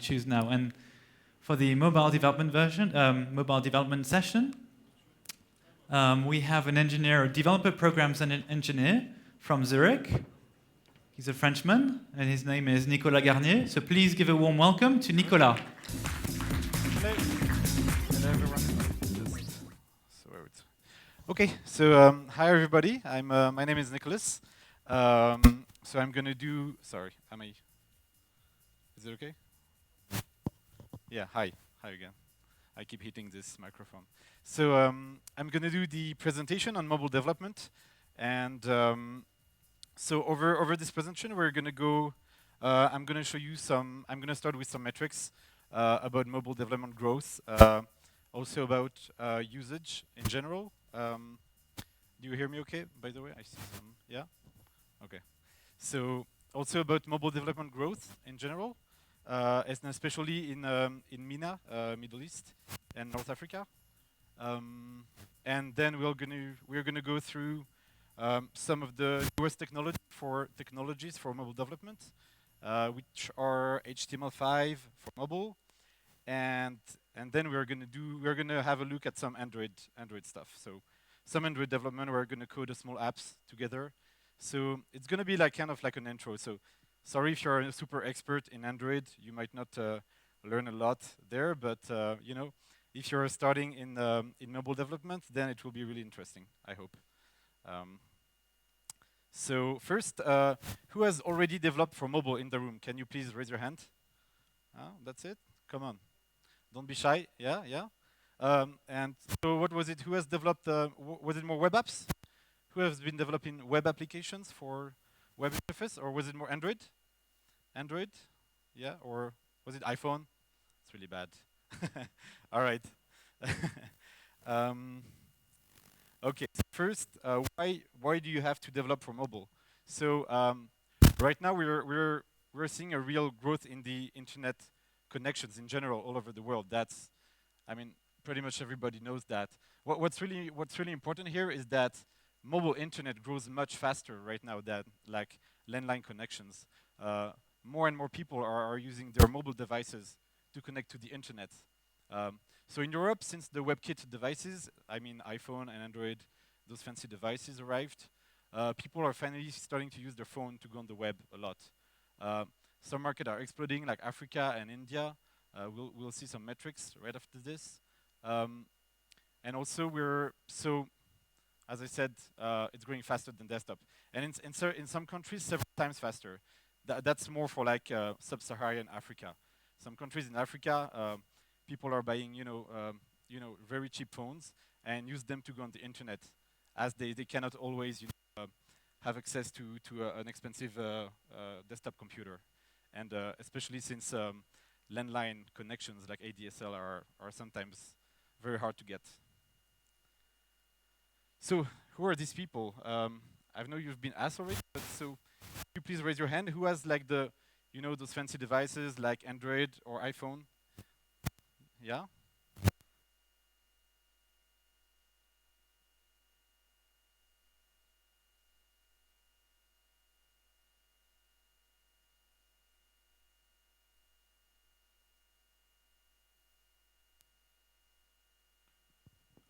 choose now. And for the mobile development version, mobile development session, we have an engineer, a developer programs engineer from Zurich. He's a Frenchman, and his name is Nicolas Garnier. So please give a warm welcome to Nicolas. Hello. Hello, everyone. Okay, so hi everybody. My name is Nicholas. So I'm gonna do. Sorry, is it okay? Yeah. Hi again. I keep hitting this microphone. So I'm gonna do the presentation on mobile development, and so over this presentation, we're gonna go. I'm gonna show you some. I'm gonna start with some metrics about mobile development growth, also about usage in general. Do you hear me okay? By the way, I see some. Yeah. Okay. So also about mobile development growth in general, and especially in MENA, Middle East, and North Africa. And then we're gonna go through some of the newest technologies for mobile development, which are HTML5 for mobile, and then we're gonna have a look at some Android stuff. So some Android development, we're gonna code a small apps together. So it's gonna be like kind of like an intro. So sorry if you're a super expert in Android, you might not learn a lot there, but you know, if you're starting in mobile development, then it will be really interesting, I hope. So first, who has already developed for mobile in the room? Can you please raise your hand? That's it? Come on. Don't be shy. Yeah. And so what was it? Who has developed, was it more web apps? Who has been developing web applications for web interface? Or was it more Android? Android? Yeah, or was it iPhone? It's really bad. All right. Okay, so first, why do you have to develop for mobile? So right now we're seeing a real growth in the internet connections in general all over the world. That's, I mean, pretty much everybody knows that. What's really important here is that mobile internet grows much faster right now than like landline connections. More and more people are using their mobile devices to connect to the internet. So in Europe, since the WebKit devices, I mean iPhone and Android, those fancy devices arrived, people are finally starting to use their phone to go on the web a lot. Some markets are exploding, like Africa and India. We'll see some metrics right after this. And also as I said, it's growing faster than desktop. And in some countries, several times faster. That's more for like sub-Saharan Africa. Some countries in Africa, people are buying, very cheap phones and use them to go on the internet, as they cannot always have access to an expensive desktop computer. And especially since landline connections like ADSL are sometimes very hard to get. So who are these people? I know you've been asked already, but so could you please raise your hand? Who has like the, those fancy devices like Android or iPhone? Yeah?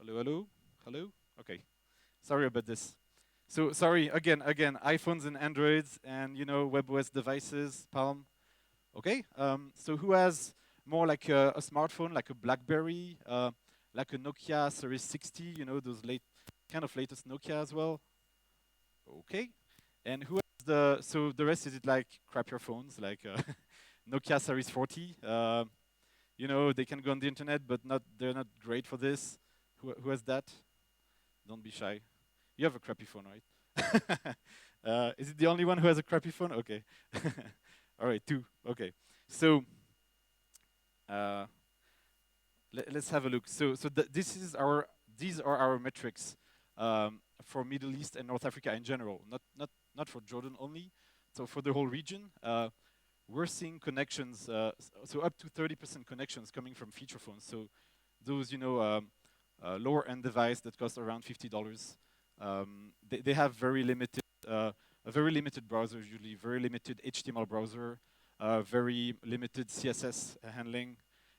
Hello? Okay. Sorry about this. So sorry, again, iPhones and Androids and, WebOS devices, Palm. Okay, so who has more like a smartphone, like a BlackBerry, like a Nokia Series 60, those kind of latest Nokia as well? Okay, and who has so the rest, is it like crappier phones, like Nokia Series 40? They can go on the internet, but they're not great for this. Who has that? Don't be shy. You have a crappy phone, right? Is it the only one who has a crappy phone? Okay. All right, 2. Okay. So let's have a look. So these are our metrics for Middle East and North Africa in general, not for Jordan only. So for the whole region, we're seeing connections. So up to 30% connections coming from feature phones. So those lower end device that cost around $50. They have very limited, a very limited browser, usually very limited HTML browser, very limited CSS handling,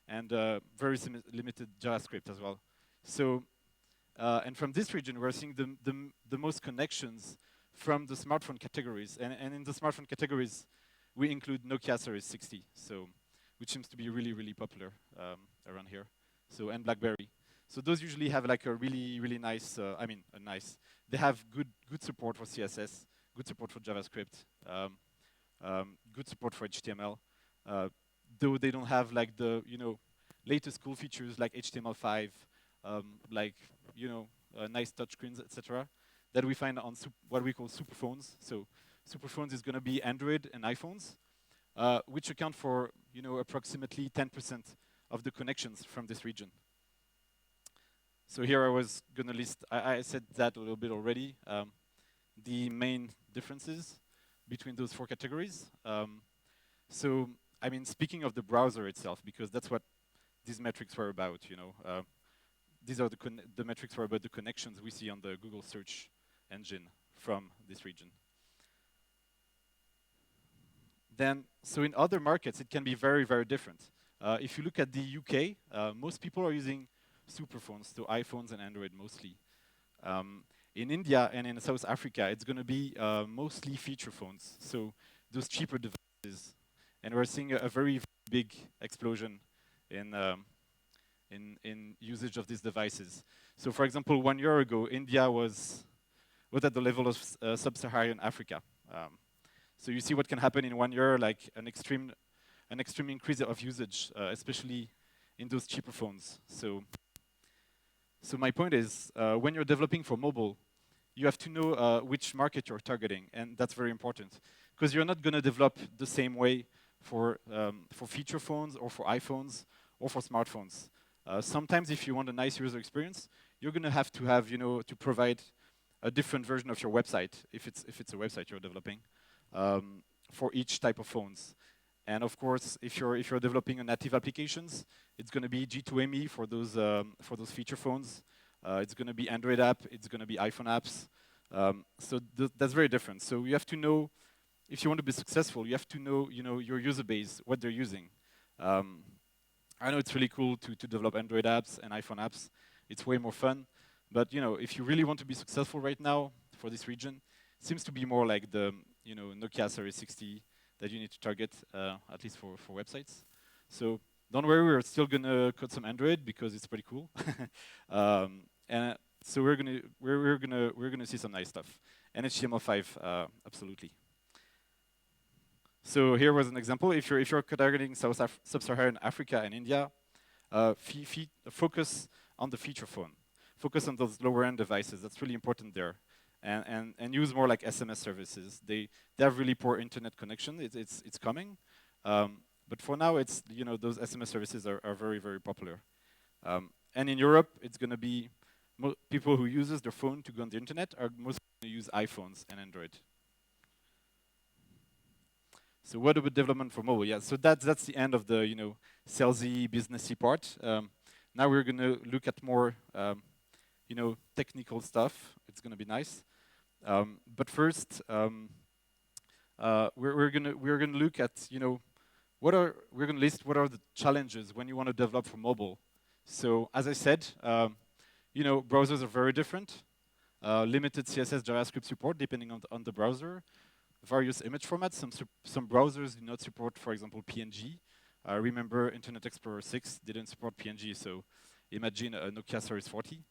and very limited JavaScript as well. So, and from this region, we're seeing the most connections from the smartphone categories. And in the smartphone categories, we include Nokia Series 60, so which seems to be really, really popular around here. So, and BlackBerry. So those usually have like a really, really nice, they have good support for CSS, good support for JavaScript, good support for HTML, though they don't have like the, latest cool features like HTML5, like, nice touchscreens, etc., that we find on what we call superphones. So superphones is going to be Android and iPhones, which account for, approximately 10% of the connections from this region. So here I was going to list, I said that a little bit already, the main differences between those four categories. So, I mean, speaking of the browser itself, because that's what these metrics were about, these are the metrics were about the connections we see on the Google search engine from this region. Then, so in other markets, it can be very, very different. If you look at the UK, most people are using superphones, so iPhones and Android mostly. In India and in South Africa, it's going to be mostly feature phones, so those cheaper devices. And we're seeing a very big explosion in usage of these devices. So, for example, 1 year ago, India was at the level of sub-Saharan Africa. So you see what can happen in 1 year, like an extreme increase of usage, especially in those cheaper phones. So my point is, when you're developing for mobile, you have to know which market you're targeting, and that's very important, because you're not going to develop the same way for feature phones or for iPhones or for smartphones. Sometimes, if you want a nice user experience, you're going to have, to provide a different version of your website, if it's a website you're developing, for each type of phones. And of course, if you're developing a native applications, it's going to be G2ME for those feature phones. It's going to be Android app. It's going to be iPhone apps. So that's very different. So you have to know, if you want to be successful, you have to know, your user base, what they're using. I know it's really cool to develop Android apps and iPhone apps. It's way more fun. But if you really want to be successful right now for this region, it seems to be more like the Nokia Series 60 that you need to target, at least for websites. So don't worry, we're still gonna code some Android because it's pretty cool. And so we're gonna see some nice stuff. And HTML5, absolutely. So here was an example. If you're targeting sub-Saharan Africa and India, focus on the feature phone. Focus on those lower-end devices. That's really important there. And use more like SMS services. They have really poor internet connection. It's coming, but for now, it's those SMS services are very, very popular. And in Europe, it's going to be people who uses their phone to go on the internet are mostly going to use iPhones and Android. So what about development for mobile? Yeah, so that's the end of the salesy, businessy part. Now we're going to look at more technical stuff. It's going to be nice. But first, we're gonna look at we're gonna list what are the challenges when you want to develop for mobile. So as I said, browsers are very different. Limited CSS JavaScript support depending on the browser. Various image formats. Some browsers do not support, for example, PNG. Remember, Internet Explorer 6 didn't support PNG, so imagine a Nokia Series 40.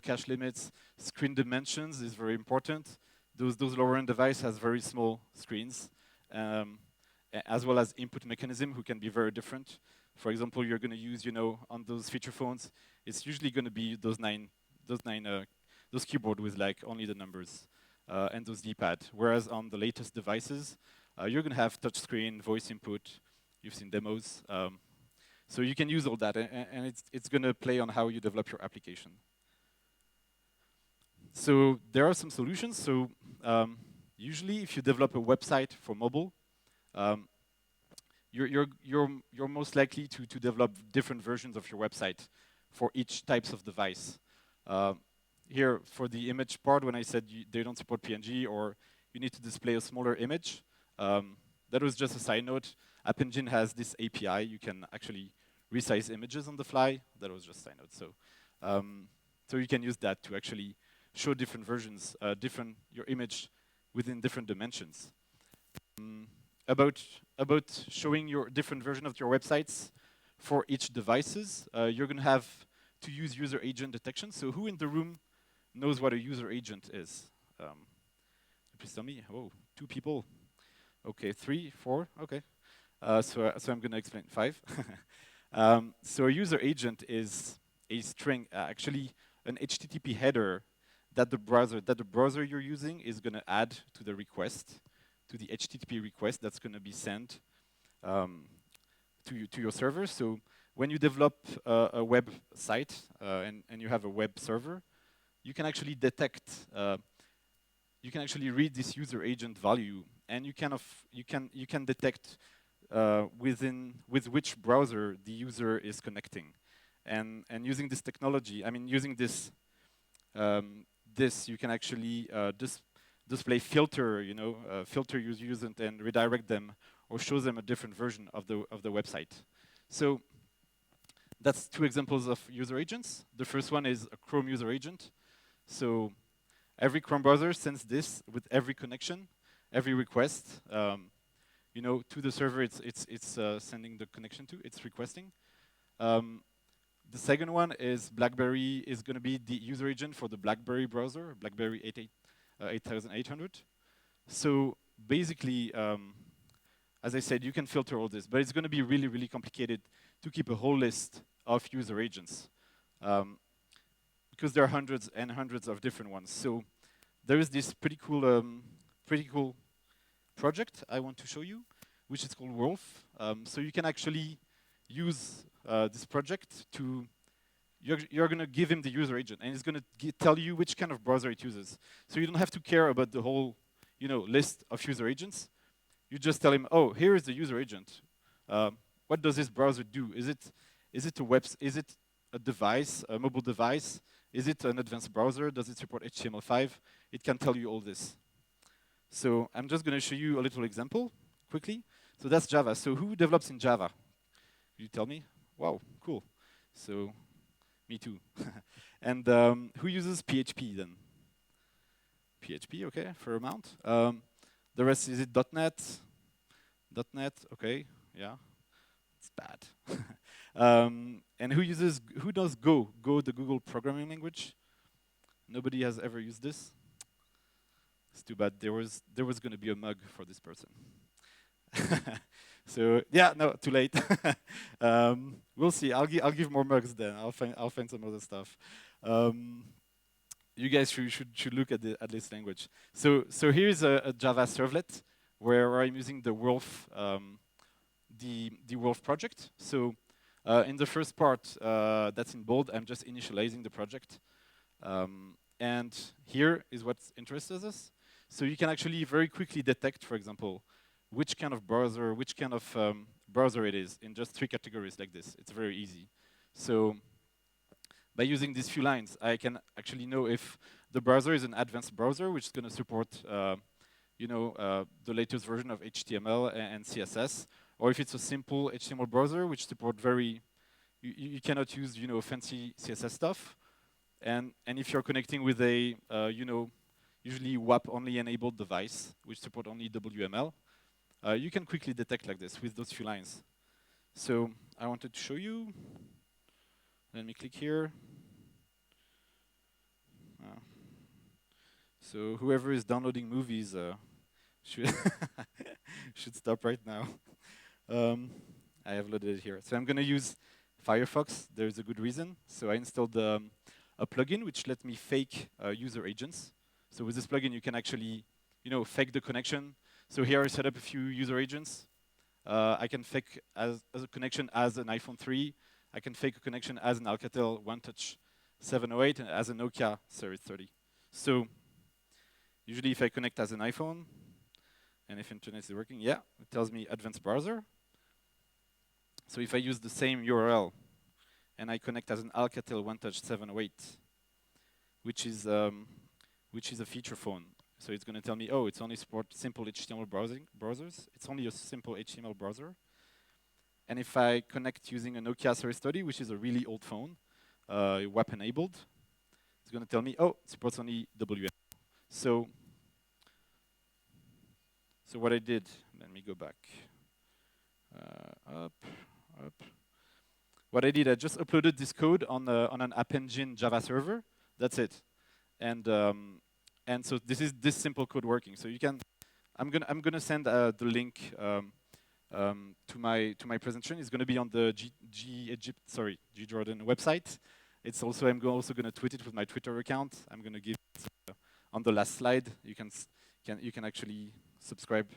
Cache limits, screen dimensions is very important. Those lower-end devices has very small screens, as well as input mechanism, who can be very different. For example, you're going to use, on those feature phones, it's usually going to be those keyboard with like only the numbers and those D-pad. Whereas on the latest devices, you're going to have touch screen, voice input. You've seen demos. So you can use all that, and it's going to play on how you develop your application. So there are some solutions. So usually, if you develop a website for mobile, you're most likely to develop different versions of your website for each types of device. Here, for the image part, when I said they don't support PNG or you need to display a smaller image, that was just a side note. App Engine has this API. You can actually resize images on the fly. That was just a side note. So you can use that to actually show different versions, your image within different dimensions. About showing your different version of your websites for each devices, you're going to have to use user agent detection. So who in the room knows what a user agent is? Please tell me. Oh, 2 people. Okay, 3, 4. Okay. So I'm going to explain 5. So a user agent is a string, actually an HTTP header that the browser you're using is going to add to the request, to the HTTP request that's going to be sent to your server. So when you develop a website and you have a web server, you can actually detect, you can actually read this user agent value, and you can detect with which browser the user is connecting, and using this technology, I mean using this you can actually display filter, filter users and redirect them or show them a different version of the website. So that's 2 examples of user agents. The first one is a Chrome user agent. So every Chrome browser sends this with every connection, every request, to the server it's sending the connection to, it's requesting. The second one is BlackBerry is going to be the user agent for the BlackBerry browser, BlackBerry 8800. So basically, as I said, you can filter all this, but it's going to be really, really complicated to keep a whole list of user agents because there are hundreds and hundreds of different ones. So there is this pretty cool project I want to show you, which is called Wolf. So you can actually use this project to, you're going to give him the user agent, and it's going to tell you which kind of browser it uses. So you don't have to care about the whole, list of user agents. You just tell him, oh, here is the user agent. What does this browser do? Is it a device, a mobile device? Is it an advanced browser? Does it support HTML5? It can tell you all this. So I'm just going to show you a little example quickly. So that's Java. So who develops in Java? You tell me? Wow, cool. So me too. And who uses PHP then? PHP, okay, fair amount. The rest, is it .NET? .NET, okay, yeah, it's bad. And who does Go? Go, the Google programming language? Nobody has ever used this? It's too bad. There was going to be a mug for this person. So yeah, no, too late. We'll see. I'll give more mugs then. I'll find some other stuff. You guys should look at this language. So here's a Java servlet where I'm using the Wolf the Wolf project. So in the first part that's in bold, I'm just initializing the project. And here is what interests us. So you can actually very quickly detect, for example, which kind of browser it is in just 3 categories like this. It's very easy. So by using these few lines, I can actually know if the browser is an advanced browser, which is going to support the latest version of HTML and CSS, or if it's a simple HTML browser, which support you cannot use fancy CSS stuff, and if you're connecting with a usually WAP only enabled device, which support only WML, you can quickly detect like this with those few lines. So I wanted to show you. Let me click here. So whoever is downloading movies should should stop right now. I have loaded it here. So I'm going to use Firefox. There's a good reason. So I installed a plugin which lets me fake user agents. So with this plugin, you can actually, fake the connection. So here I set up a few user agents. I can fake as a connection as an iPhone 3. I can fake a connection as an Alcatel OneTouch 708 and as a Nokia Series 30. So usually if I connect as an iPhone, and if internet is working, yeah, it tells me advanced browser. So if I use the same URL and I connect as an Alcatel OneTouch 708, which is a feature phone, So it's going to tell me, oh, it's only support simple HTML browsers. It's only a simple HTML browser. And if I connect using a Nokia Surface 30, which is a really old phone, web-enabled, it's going to tell me, oh, it supports only WM. So what I did, let me go back. Up. What I did, I just uploaded this code on an App Engine Java server. That's it. And so this simple code working. So you can, I'm gonna send the link to my presentation. It's gonna be on the GJordan website. It's also I'm also gonna tweet it with my Twitter account. I'm gonna give it on the last slide. You can actually subscribe,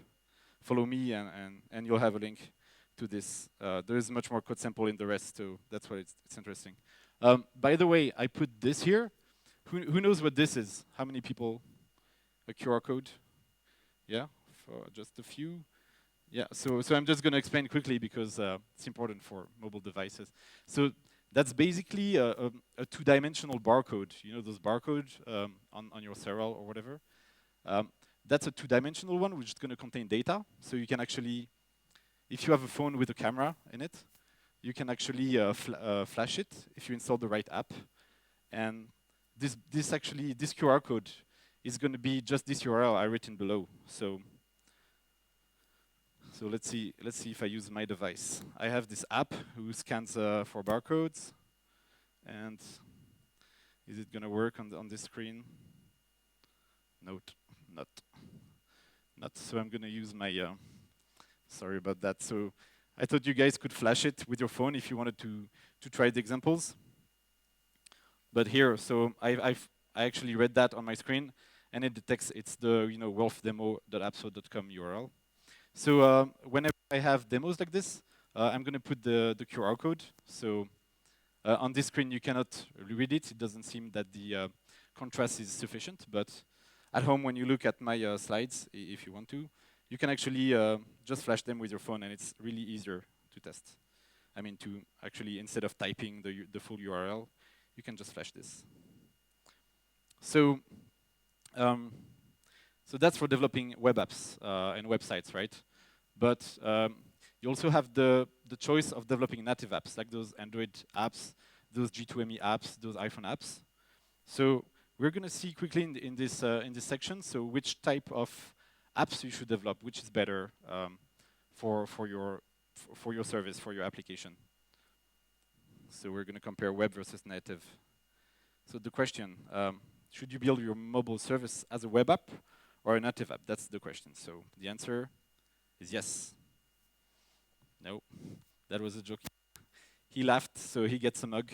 follow me, and you'll have a link to this. There is much more code sample in the rest, so that's why it's interesting. By the way, I put this here. Who knows what this is? How many people? A QR code? Yeah, for just a few. Yeah, so I'm just going to explain quickly because it's important for mobile devices. So that's basically a two-dimensional barcode. You know those barcodes on your cereal or whatever? That's a two-dimensional one which is going to contain data. So you can actually, if you have a phone with a camera in it, you can actually flash it if you install the right app. And this QR code is going to be just this URL I written below. So let's see if I use my device. I have this app who scans for barcodes, and is it going to work on this screen? Nope, not. So I'm going to use my. Sorry about that. So I thought you guys could flash it with your phone if you wanted to try the examples. But here, so I actually read that on my screen, and it detects it's the wolfdemo.appsode.com URL. So whenever I have demos like this, I'm going to put the QR code. So on this screen, you cannot read it. It doesn't seem that the contrast is sufficient. But at home, when you look at my slides, if you want to, you can actually just flash them with your phone, and it's really easier to test. I mean, to actually, instead of typing the full URL, you can just flash this. So that's for developing web apps and websites, right? But you also have the choice of developing native apps, like those Android apps, those G2ME apps, those iPhone apps. So we're going to see quickly in this section, so which type of apps you should develop, which is better for your service, for your application. So we're going to compare web versus native. So the question, should you build your mobile service as a web app or a native app? That's the question. So the answer is yes. No, that was a joke. He laughed, so he gets a mug.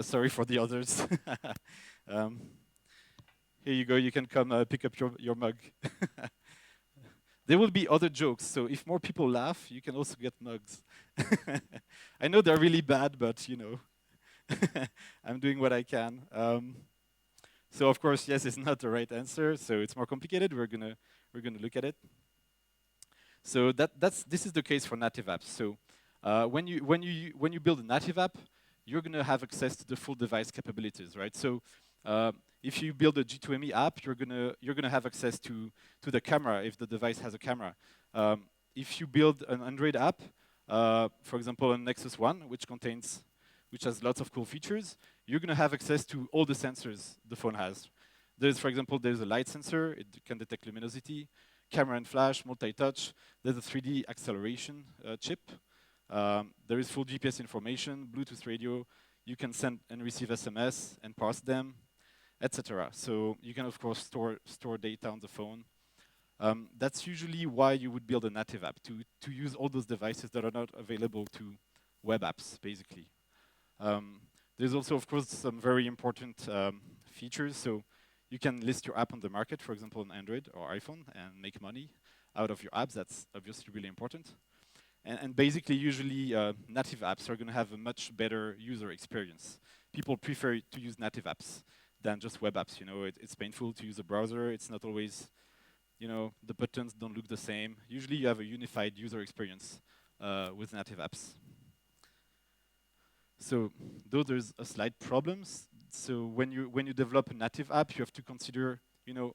Sorry for the others. Here you go, you can come pick up your mug. There will be other jokes, so if more people laugh, you can also get mugs. I know they're really bad, but you know, I'm doing what I can. So of course, yes, it's not the right answer. So it's more complicated. We're gonna look at it. So this is the case for native apps. So when you build a native app, you're gonna have access to the full device capabilities, right? So if you build a G2ME app, you're gonna have access to the camera if the device has a camera. If you build an Android app, for example, a Nexus One, which has lots of cool features, you're gonna have access to all the sensors the phone has. For example, there's a light sensor, it can detect luminosity, camera and flash, multi-touch. There's a 3D acceleration chip. There is full GPS information, Bluetooth radio. You can send and receive SMS and parse them, etc. So you can, of course, store data on the phone. That's usually why you would build a native app, to use all those devices that are not available to web apps, basically. There's also, of course, some very important features. So you can list your app on the market, for example, on Android or iPhone, and make money out of your apps. That's obviously really important. And basically, usually, native apps are going to have a much better user experience. People prefer to use native apps than just web apps. You know, it's painful to use a browser. It's not always, you know, the buttons don't look the same. Usually, you have a unified user experience with native apps. So though there's a slight problems, so when you develop a native app, you have to consider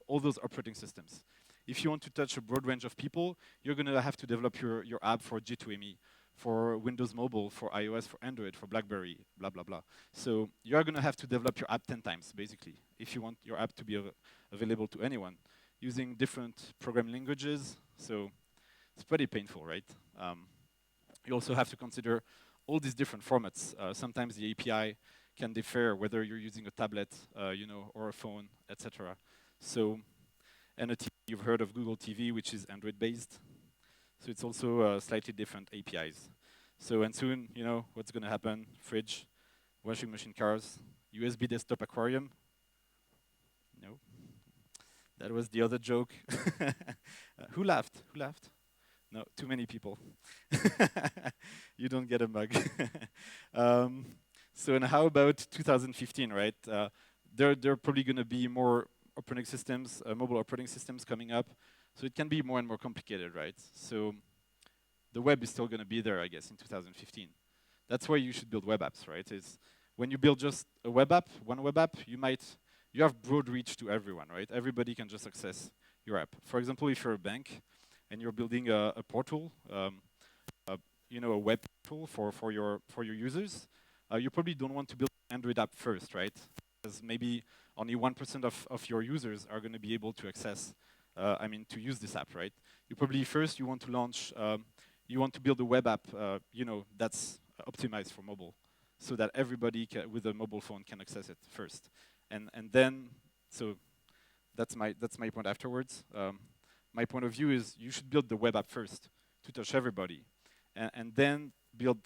all those operating systems. If you want to touch a broad range of people, you're going to have to develop your app for J2ME, for Windows Mobile, for iOS, for Android, for BlackBerry, blah, blah, blah. So you're going to have to develop your app 10 times, basically, if you want your app to be available to anyone, using different programming languages. So it's pretty painful, right? You also have to consider all these different formats. Sometimes the API can differ whether you're using a tablet, or a phone, etc. So, and you've heard of Google TV, which is Android-based. So it's also slightly different APIs. So, and soon, what's going to happen? Fridge, washing machine, cars, USB desktop aquarium. No, that was the other joke. Who laughed? Who laughed? No, too many people. You don't get a mug. So, and how about 2015, right? There are probably going to be more operating systems, mobile operating systems coming up. So it can be more and more complicated, right? So the web is still going to be there, I guess, in 2015. That's why you should build web apps, right? Is when you build just a web app, one web app, you have broad reach to everyone, right? Everybody can just access your app. For example, if you're a bank and you're building a portal, a web tool for your users, you probably don't want to build an Android app first, right? Because maybe only 1% of your users are going to be able to access, to use this app, right? You probably first you want to launch, you want to build a web app, that's optimized for mobile, so that everybody with a mobile phone can access it first, and then so that's my point afterwards. My point of view is you should build the web app first to touch everybody, and then build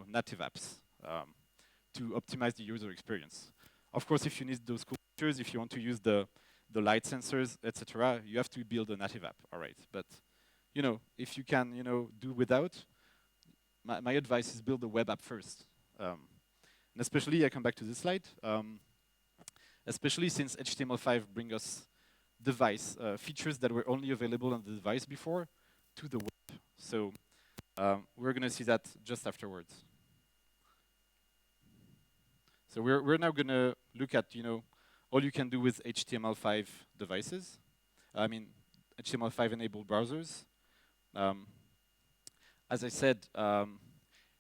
native apps to optimize the user experience. Of course, if you need those cool features, if you want to use the light sensors, etc., you have to build a native app, all right? But if you can do without, my advice is build a web app first. And especially, I come back to this slide, especially since HTML5 brings us device features that were only available on the device before to the web. So we're going to see that just afterwards. So we're now going to look at all you can do with HTML5 devices. I mean, HTML5 enabled browsers. As I said,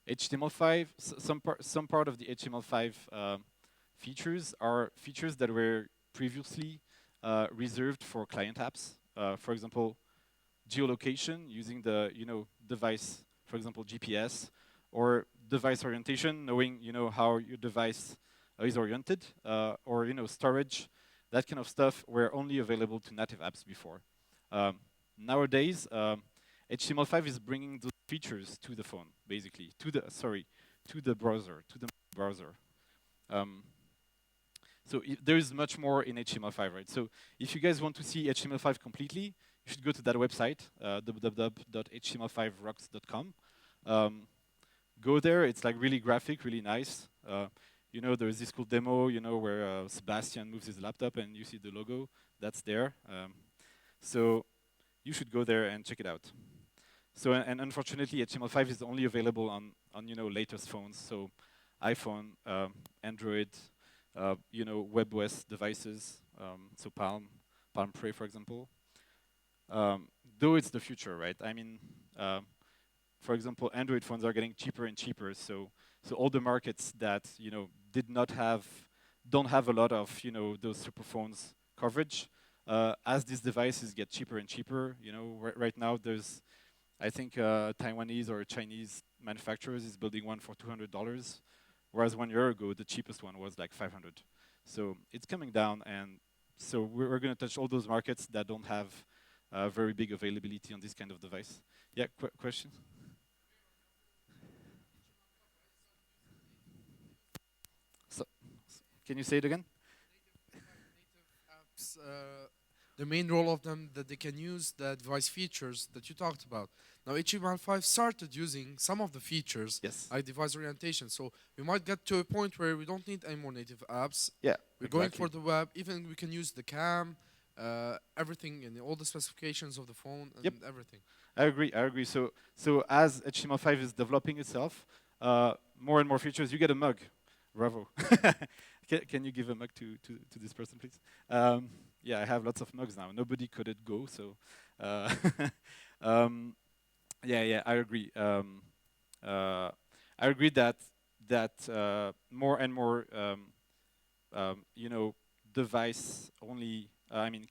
HTML5, some part of the HTML5 features are features that were previously reserved for client apps. For example, geolocation using the device, for example, GPS, or device orientation, knowing how your device is oriented, or storage, that kind of stuff were only available to native apps before. Nowadays, HTML5 is bringing those features to the phone, basically, to the browser. So there is much more in HTML5, right? So if you guys want to see HTML5 completely, you should go to that website, www.html5rocks.com. Go there. It's like really graphic, really nice. There's this cool demo, where Sebastian moves his laptop and you see the logo. That's there. So you should go there and check it out. So, and unfortunately, HTML5 is only available on latest phones. So iPhone, Android, WebOS devices. So Palm Pre, for example. Though it's the future, right? I mean, for example, Android phones are getting cheaper and cheaper. So all the markets that don't have a lot of those super phones coverage. As these devices get cheaper and cheaper, right now there's, I think, Taiwanese or Chinese manufacturers is building one for $200, whereas 1 year ago the cheapest one was like 500. So it's coming down, and so we're going to touch all those markets that don't have very big availability on this kind of device. Yeah, question? So, can you say it again? Apps, the main role of them that they can use the device features that you talked about. Now HTML5 started using some of the features, Yes. like device orientation. So we might get to a point where we don't need any more native apps. Yeah. We're going for the web. Even we can use the cam, everything, and all the specifications of the phone and everything. I agree. So as HTML5 is developing itself, more and more features, you get a mug. Bravo. Can you give a mug to this person, please? Yeah, I have lots of mugs now. Nobody coded Go, so um, yeah, I agree. I agree that more and more you know, device only. I mean,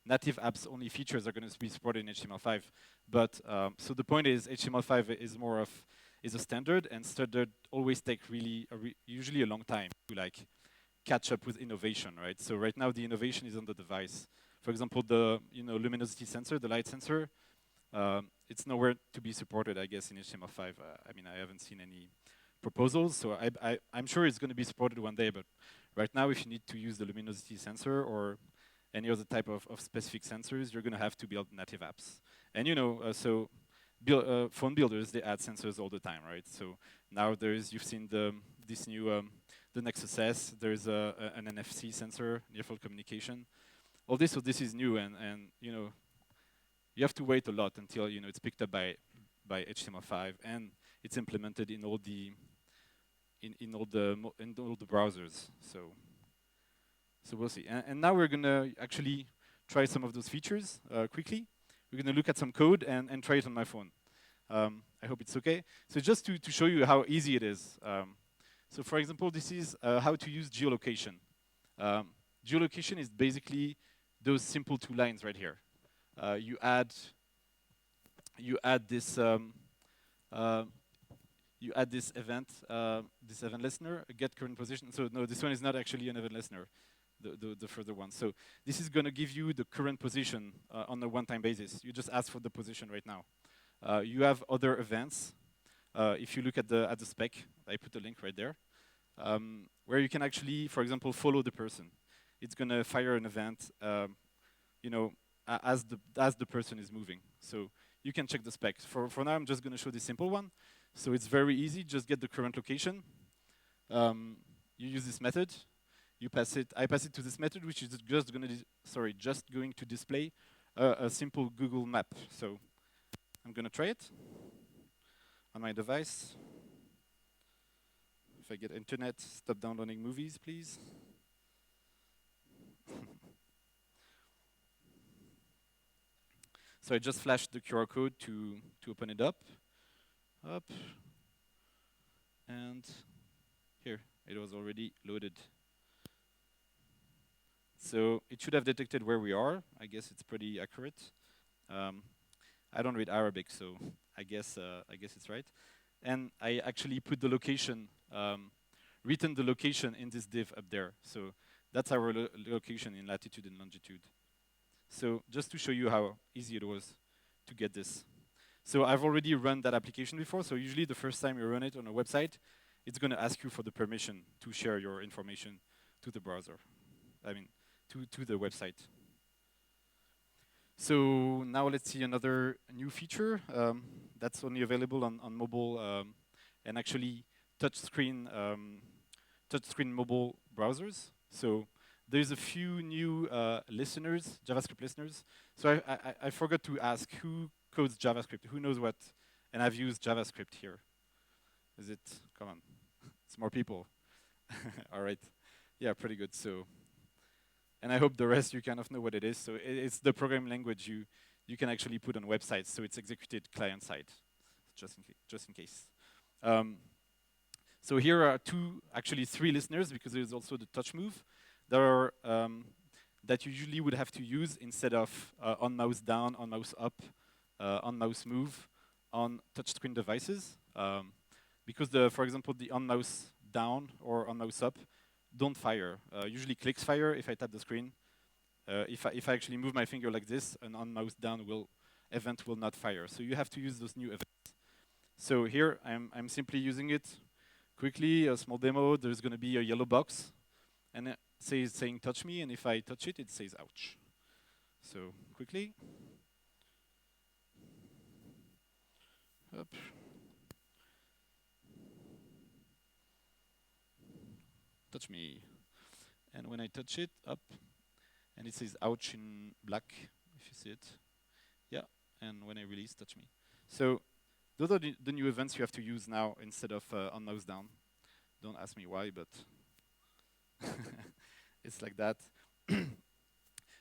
native apps only features are going to be supported in HTML5. But so the point is, HTML5 is more of a standard, and standard always take usually a long time to like catch up with innovation, right? So right now the innovation is on the device. For example, the luminosity sensor, the light sensor, it's nowhere to be supported, I guess, in HTML5. I mean, I haven't seen any proposals, so I'm sure it's going to be supported one day, but right now, if you need to use the luminosity sensor or any other type of specific sensors, you're going to have to build native apps. And so phone builders, they add sensors all the time, right? So now you've seen this new, the Nexus S, there's an NFC sensor, near field communication. All this, so this is new, and you have to wait a lot until it's picked up by HTML5 and it's implemented in all the browsers. So we'll see. And now we're gonna actually try some of those features quickly. We're gonna look at some code and try it on my phone. I hope it's okay. So just to show you how easy it is. So for example, this is how to use geolocation. Geolocation is basically those simple two lines right here. You add this event listener, get current position. So no, this one is not actually an event listener, the further one. So this is going to give you the current position on a one-time basis. You just ask for the position right now. You have other events. If you look at the spec, I put a link right there, where you can actually, for example, follow the person. It's going to fire an event, as the person is moving. So you can check the specs. For now, I'm just going to show this simple one. So it's very easy. Just get the current location. You use this method. You pass it. I pass it to this method, which is just going to display a simple Google map. So I'm going to try it on my device. If I get internet, stop downloading movies, please. So I just flashed the QR code to open it up. And here, it was already loaded. So it should have detected where we are. I guess it's pretty accurate. I don't read Arabic, so I guess it's right. And I actually put the location, written the location in this div up there. So that's our location in latitude and longitude. So just to show you how easy it was to get this. So I've already run that application before. So usually the first time you run it on a website, it's going to ask you for the permission to share your information to the browser. I mean, to the website. So now let's see another new feature that's only available on mobile and actually touchscreen mobile browsers. So there's a few new listeners, JavaScript listeners. So I forgot to ask, who codes JavaScript? Who knows what? And I've used JavaScript here. Is it? Come on, it's more people. All right, yeah, pretty good. So, and I hope the rest you kind of know what it is. So it's the programming language you can actually put on websites. So it's executed client side, just in case. So here are actually three listeners, because there's also the touch move. There are that you usually would have to use instead of on mouse down, on mouse up, on mouse move, on touchscreen devices. Because for example, the on mouse down or on mouse up don't fire. Usually clicks fire if I tap the screen. If I actually move my finger like this, an on mouse down event will not fire. So you have to use those new events. So here I'm simply using it quickly, a small demo. There's going to be a yellow box, and it saying touch me, and if I touch it, it says ouch. So quickly. Up. Touch me. And when I touch it, up, and it says ouch in black, if you see it. Yeah, and when I release, touch me. So those are the new events you have to use now instead of on mouse down. Don't ask me why, but It's like that.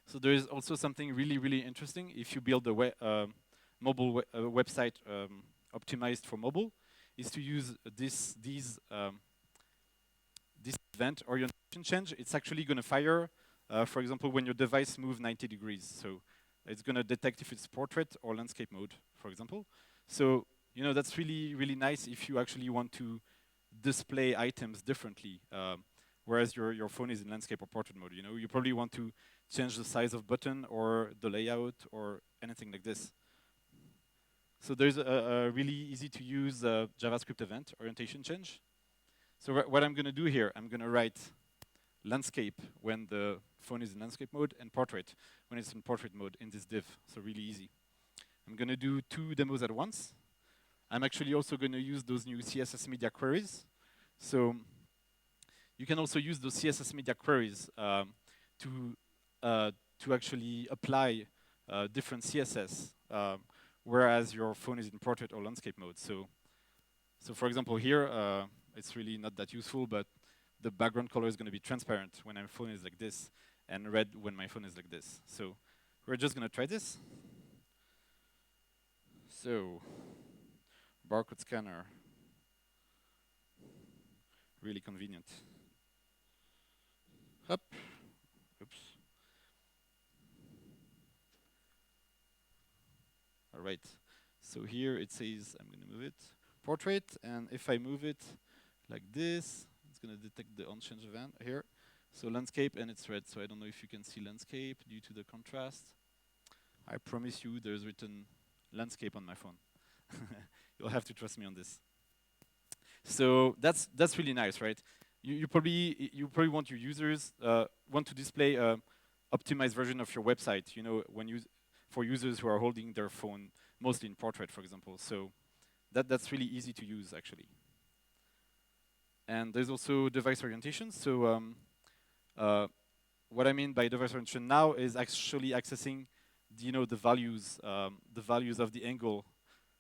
So there is also something really, really interesting. If you build a mobile website optimized for mobile, is to use this event orientation change. It's actually going to fire, for example, when your device moves 90 degrees. So it's going to detect if it's portrait or landscape mode, for example. So that's really, really nice if you actually want to display items differently. Whereas your phone is in landscape or portrait mode, you probably want to change the size of button or the layout or anything like this. So there's a really easy to use JavaScript event orientation change. So what I'm going to do here, I'm going to write landscape when the phone is in landscape mode and portrait when it's in portrait mode in this div. So really easy. I'm going to do 2 demos at once. I'm actually also going to use those new CSS media queries. So you can also use those CSS media queries to actually apply different CSS, whereas your phone is in portrait or landscape mode. So for example, here it's really not that useful, but the background color is going to be transparent when my phone is like this, and red when my phone is like this. So we're just going to try this. So barcode scanner, really convenient. Up. Oops. All right. So here it says I'm going to move it portrait, and if I move it like this, it's going to detect the on-change event here. So landscape, and it's red. So I don't know if you can see landscape due to the contrast. I promise you, there's written landscape on my phone. You'll have to trust me on this. So that's really nice, right? You probably want your users want to display a optimized version of your website. For users who are holding their phone mostly in portrait, for example. So that's really easy to use actually. And there's also device orientation. So what I mean by device orientation now is actually accessing the values of the angle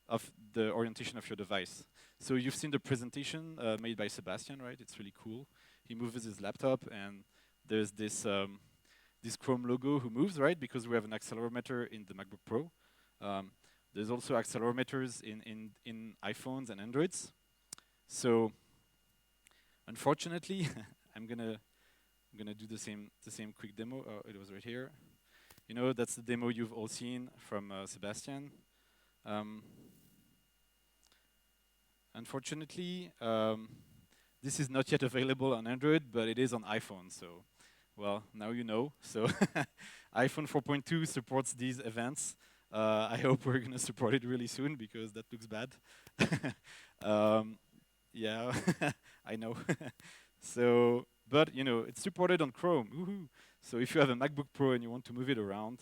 of the orientation of your device. So you've seen the presentation made by Sebastian, right? It's really cool. He moves his laptop, and there's this Chrome logo who moves, right? Because we have an accelerometer in the MacBook Pro. There's also accelerometers in iPhones and Androids. So unfortunately, I'm gonna do the same quick demo. It was right here. That's the demo you've all seen from Sebastian. Unfortunately, this is not yet available on Android, but it is on iPhone. So, well, now you know. So, iPhone 4.2 supports these events. I hope we're going to support it really soon because that looks bad. Yeah, I know. So, but it's supported on Chrome. Woohoo! So if you have a MacBook Pro and you want to move it around,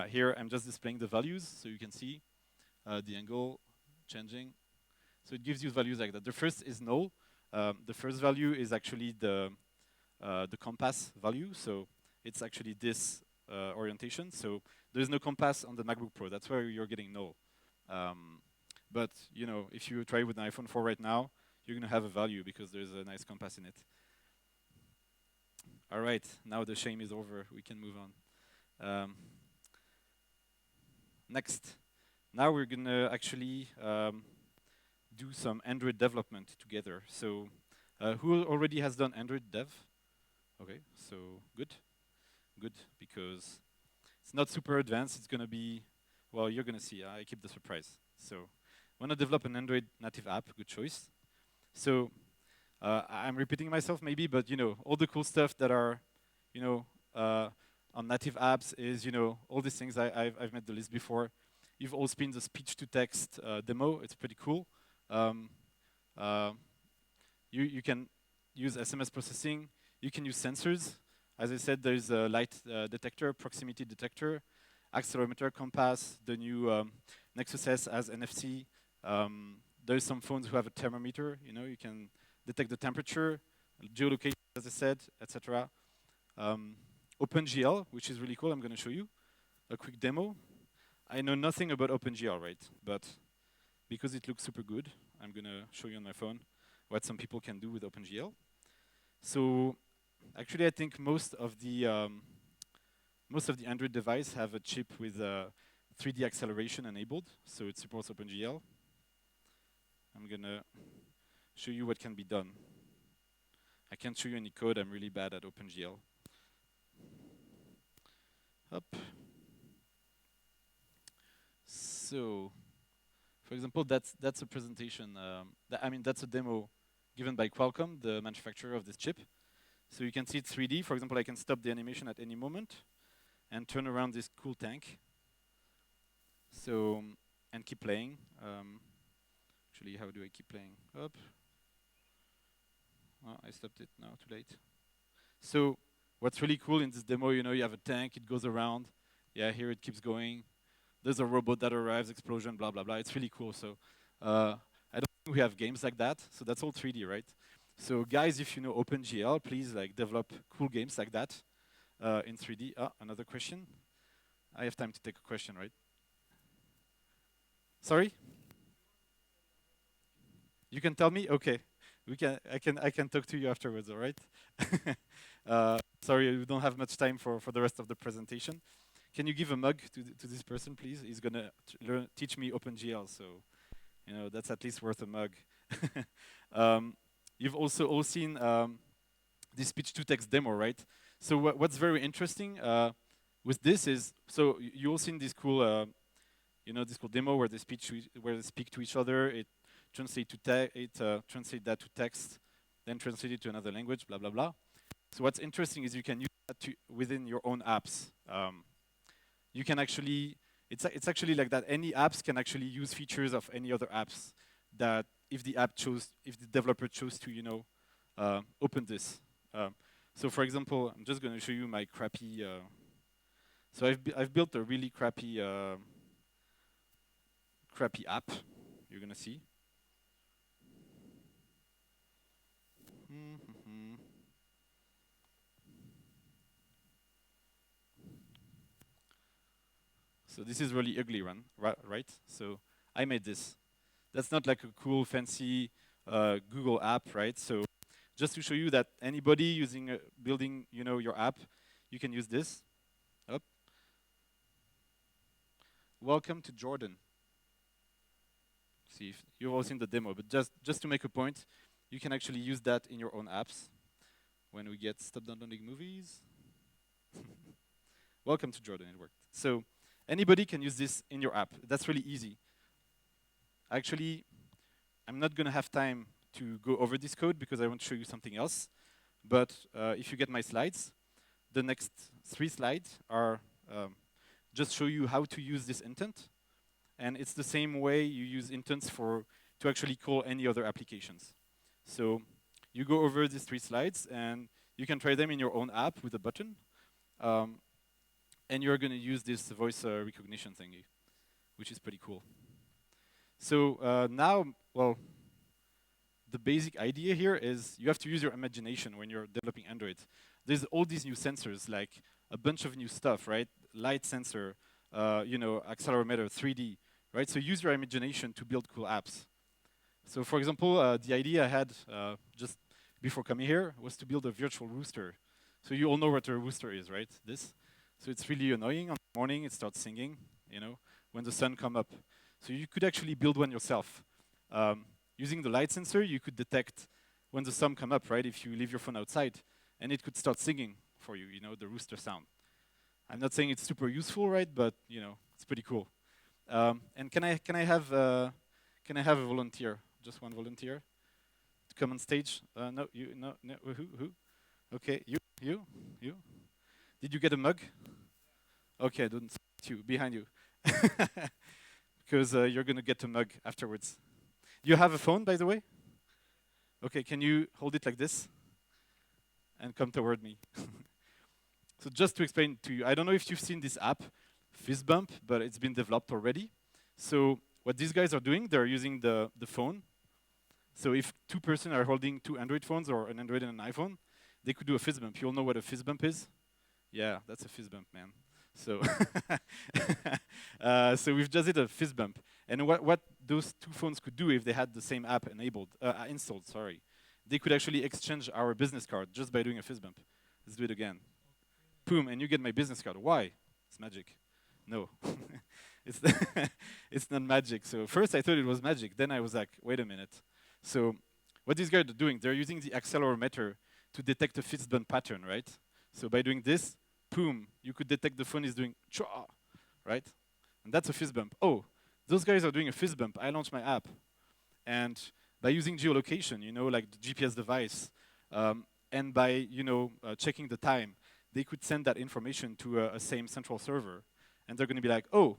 here I'm just displaying the values so you can see the angle changing. So it gives you values like that. The first is null. The first value is actually the compass value. So it's actually this orientation. So there is no compass on the MacBook Pro. That's why you're getting null. But if you try with an iPhone 4 right now, you're going to have a value because there's a nice compass in it. All right, now the shame is over. We can move on. Next. Now we're going to actually do some Android development together. So who already has done Android dev? Okay, so good, because it's not super advanced. It's going to be, well, you're going to see. I keep the surprise. So want to develop an Android native app, good choice. So I'm repeating myself maybe, but all the cool stuff that are, on native apps is, all these things. I've made the list before. You've all seen the speech-to-text demo. It's pretty cool. You can use SMS processing. You can use sensors. As I said, there's a light detector, proximity detector, accelerometer, compass, the new Nexus S has NFC. There's some phones who have a thermometer. You can detect the temperature, geolocation, as I said, etc. OpenGL, which is really cool. I'm going to show you a quick demo. I know nothing about OpenGL, right? But because it looks super good, I'm going to show you on my phone what some people can do with OpenGL. So actually, I think most of the Android device have a chip with 3D acceleration enabled, so it supports OpenGL. I'm gonna show you what can be done. I can't show you any code. I'm really bad at OpenGL. Up. So, for example, that's a presentation. That's a demo given by Qualcomm, the manufacturer of this chip. So you can see it's 3D. For example, I can stop the animation at any moment and turn around this cool tank. So, and keep playing. Actually, how do I keep playing? Up. Oh, I stopped it now, too late. So, what's really cool in this demo, you have a tank, it goes around. Yeah, here it keeps going. There's a robot that arrives, explosion, blah, blah, blah. It's really cool. So, I don't think we have games like that. So that's all 3D, right? So guys, if you know OpenGL, please develop cool games like that in 3D. Another question. I have time to take a question, right? Sorry? You can tell me? Okay. I can talk to you afterwards, all right? Sorry, we don't have much time for the rest of the presentation. Can you give a mug to this person, please? He's gonna teach me OpenGL, so that's at least worth a mug. You've also all seen this speech-to-text demo, right? So what's very interesting with this is, so you all seen this cool, this cool demo where they speak to each other. It translates that to text, then translate it to another language, blah blah blah. So what's interesting is you can use that within your own apps. You can actually, it's actually like that. Any apps can actually use features of any other apps that if the developer chose to, open this. So for example, I'm just going to show you my crappy. So I've built a really crappy app. You're gonna see. So this is really ugly one, right? So I made this. That's not like a cool, fancy Google app, right? So just to show you that anybody using building, your app, you can use this. Up. Welcome to Jordan. See if you've all seen the demo, but just to make a point, you can actually use that in your own apps. When we get stop downloading movies. Welcome to Jordan, it worked. So anybody can use this in your app. That's really easy. Actually, I'm not gonna have time to go over this code because I want to show you something else. But if you get my slides, the next 3 slides are just show you how to use this intent. And it's the same way you use intents to actually call any other applications. So you go over these 3 slides, and you can try them in your own app with a button. And you're going to use this voice recognition thingy, which is pretty cool. So now, well, the basic idea here is you have to use your imagination when you're developing Android. There's all these new sensors, like a bunch of new stuff, right? Light sensor, accelerometer, 3D, right? So use your imagination to build cool apps. So for example, the idea I had just before coming here was to build a virtual rooster. So you all know what a rooster is, right? This. So it's really annoying. On the morning, it starts singing, when the sun comes up. So you could actually build one yourself. Using the light sensor, you could detect when the sun comes up, right? If you leave your phone outside, and it could start singing for you, the rooster sound. I'm not saying it's super useful, right? But it's pretty cool. And can I have a volunteer? Just one volunteer to come on stage? No, you, no, who? Okay, you. Did you get a mug? Okay, don't you behind you, because you're gonna get a mug afterwards. You have a phone, by the way? Okay, can you hold it like this and come toward me? So just to explain to you, I don't know if you've seen this app, Fistbump, but it's been developed already. So what these guys are doing, they're using the phone. So if 2 persons are holding 2 Android phones or an Android and an iPhone, they could do a fist bump. You all know what a fist bump is? Yeah, that's a fist bump, man. So, so we've just did a fist bump. And what those 2 phones could do if they had the same app installed, they could actually exchange our business card just by doing a fist bump. Let's do it again. Boom, and you get my business card. Why? It's magic. No, it's it's not magic. So first I thought it was magic. Then I was like, wait a minute. So what these guys are doing, they're using the accelerometer to detect a fist bump pattern, right? So by doing this, boom, you could detect the phone is doing cha, right? And that's a fist bump. Oh, those guys are doing a fist bump. I launched my app, and by using geolocation, you know, like the GPS device, and by checking the time, they could send that information to a same central server, and they're going to be like, oh,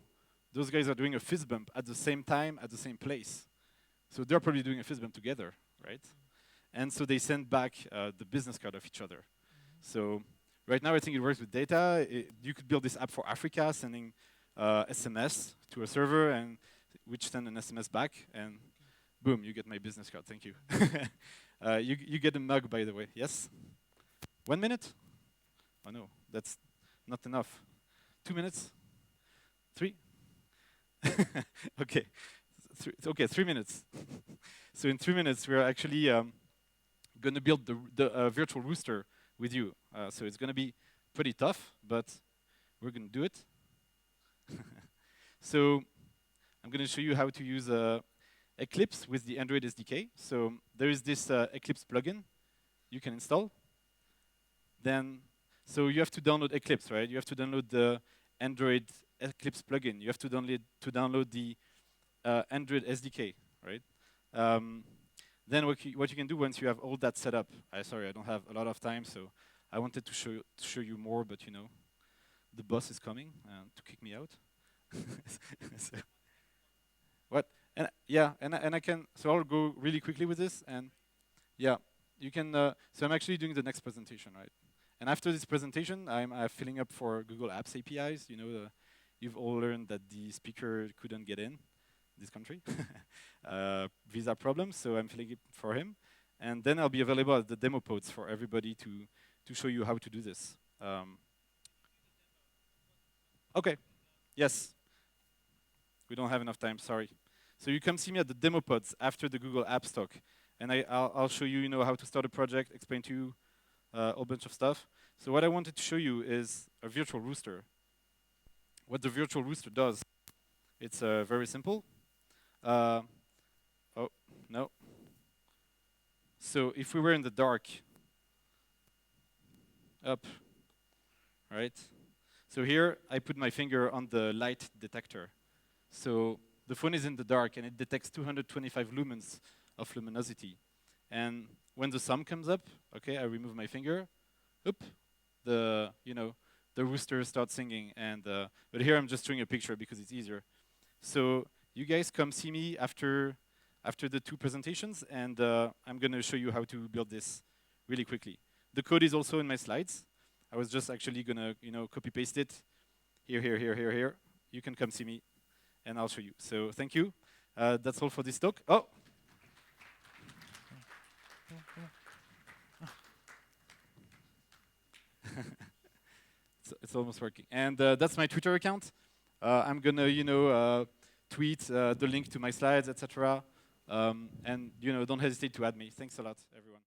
those guys are doing a fist bump at the same time at the same place, so they're probably doing a fist bump together, right? And so they send back the business card of each other. So right now, I think it works with data. You could build this app for Africa, sending SMS to a server, and which send an SMS back, and boom, you get my business card. Thank you. You get a mug, by the way. Yes? 1 minute? Oh no, that's not enough. 2 minutes? 3? Okay. Okay, 3 minutes. So in 3 minutes, we're actually going to build the Virtual Rooster with you. So it's going to be pretty tough, but we're going to do it. So I'm going to show you how to use Eclipse with the Android Sdk. So there is this Eclipse plugin you can install. Then, so you have to download Eclipse, right? You have to download the Android Eclipse plugin. You have to download the Android Sdk, right? Then what you can do once you have all that set up. Sorry, I don't have a lot of time, so I wanted to show you more, but you know, the boss is coming to kick me out. So, what? And yeah, and I can. So I'll go really quickly with this, and yeah, you can. So I'm actually doing the next presentation, right? And after this presentation, I'm filling up for Google Apps APIs. You know, you've all learned that the speaker couldn't get in this country, visa problems. So I'm filling it for him, and then I'll be available at the demo pods for everybody to show you how to do this. Okay. Yes. We don't have enough time. Sorry. So you come see me at the demo pods after the Google Apps talk, and I'll show you, how to start a project, explain to you a whole bunch of stuff. So what I wanted to show you is a Virtual Rooster. What the Virtual Rooster does, it's very simple. Oh, no. So if we were in the dark, up, right? So here I put my finger on the light detector. So the phone is in the dark, and it detects 225 lumens of luminosity. And when the sun comes up, okay, I remove my finger. Oop, the rooster starts singing. And but here I'm just showing a picture because it's easier. So you guys come see me after the 2 presentations, and I'm going to show you how to build this really quickly. The code is also in my slides. I was just actually going to copy paste it here. You can come see me, and I'll show you. So thank you. That's all for this talk. Oh. It's almost working. And that's my Twitter account. I'm gonna, tweet the link to my slides, etc. And don't hesitate to add me. Thanks a lot, everyone.